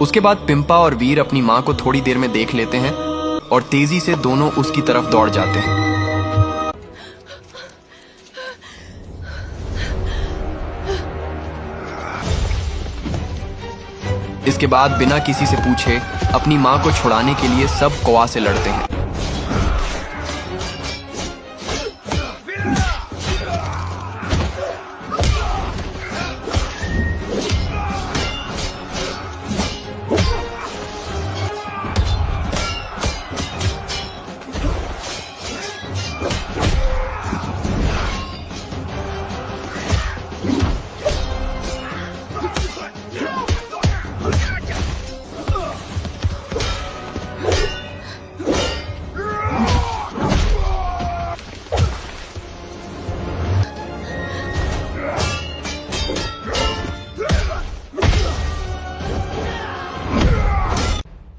उसके बाद पिंपा और वीर अपनी माँ को थोड़ी देर में देख लेते हैं और तेजी से दोनों उसकी तरफ दौड़ जाते हैं। इसके बाद बिना किसी से पूछे अपनी माँ को छुड़ाने के लिए सब कौवा से लड़ते हैं।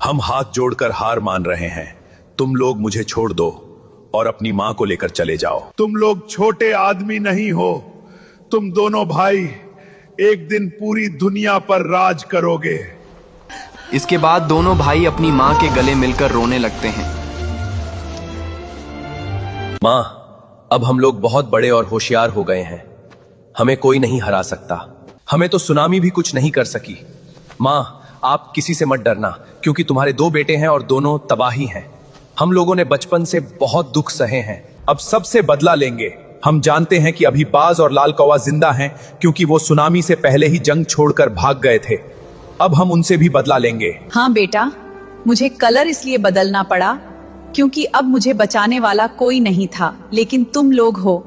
हम हाथ जोड़कर हार मान रहे हैं। तुम लोग मुझे छोड़ दो और अपनी माँ को लेकर चले जाओ। तुम लोग छोटे आदमी नहीं हो। तुम दोनों भाई एक दिन पूरी दुनिया पर राज करोगे। इसके बाद दोनों भाई अपनी माँ के गले मिलकर रोने लगते हैं। माँ, अब हम लोग बहुत बड़े और होशियार हो गए हैं। हमें कोई नहीं हरा सकता। हमें तो सुनामी भी कुछ नहीं कर सकी। माँ, आप किसी से मत डरना, क्योंकि तुम्हारे 2 बेटे हैं और दोनों तबाही हैं। हम लोगों ने बचपन से बहुत दुख सहे हैं। अब सबसे बदला लेंगे। हम जानते हैं कि अभी बाज और लाल कौवा जिंदा हैं, क्योंकि वो सुनामी से पहले ही जंग छोड़कर भाग गए थे। अब हम उनसे भी बदला लेंगे। हाँ बेटा, मुझे कलर इसलिए बदलना पड़ा क्योंकि अब मुझे बचाने वाला कोई नहीं था, लेकिन तुम लोग हो।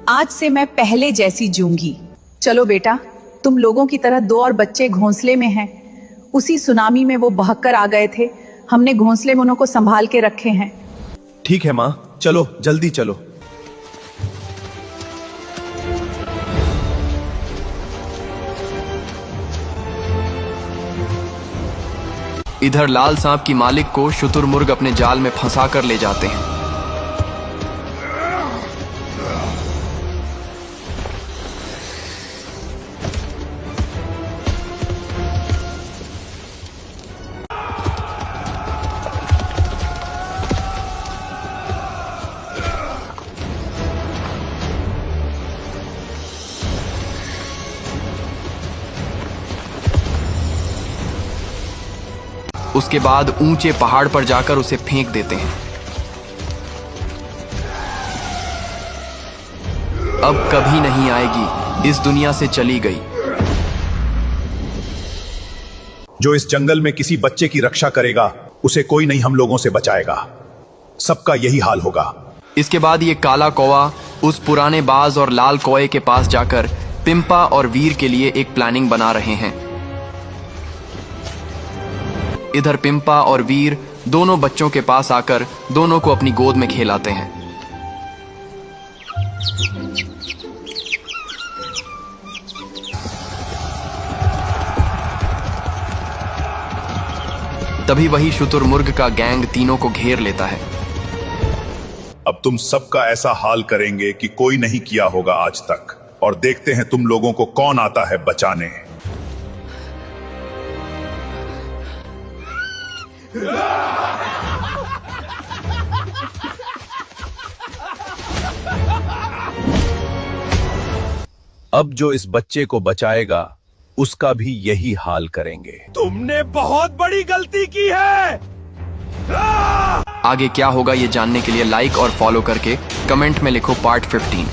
आज से मैं पहले जैसी जूंगी। चलो बेटा, तुम लोगों की तरह 2 और बच्चे घोंसले में हैं। उसी सुनामी में वो बहकर आ गए थे। हमने घोंसले में उनको संभाल के रखे हैं। ठीक है माँ, चलो जल्दी चलो। इधर लाल सांप की मालिक को शुतुरमुर्ग अपने जाल में फंसा कर ले जाते हैं। उसके बाद ऊंचे पहाड़ पर जाकर उसे फेंक देते हैं। अब कभी नहीं आएगी, इस दुनिया से चली गई। जो इस जंगल में किसी बच्चे की रक्षा करेगा, उसे कोई नहीं हम लोगों से बचाएगा। सबका यही हाल होगा। इसके बाद ये काला कौवा उस पुराने बाज और लाल कौवे के पास जाकर पिंपा और वीर के लिए एक प्लानिंग बना रहे हैं। इधर पिंपा और वीर दोनों बच्चों के पास आकर दोनों को अपनी गोद में खेलाते हैं। तभी वही शुतुरमुर्ग का गैंग तीनों को घेर लेता है। अब तुम सबका ऐसा हाल करेंगे कि कोई नहीं किया होगा आज तक, और देखते हैं तुम लोगों को कौन आता है बचाने। अब जो इस बच्चे को बचाएगा, उसका भी यही हाल करेंगे। तुमने बहुत बड़ी गलती की है। आगे क्या होगा ये जानने के लिए लाइक और फॉलो करके कमेंट में लिखो पार्ट 15।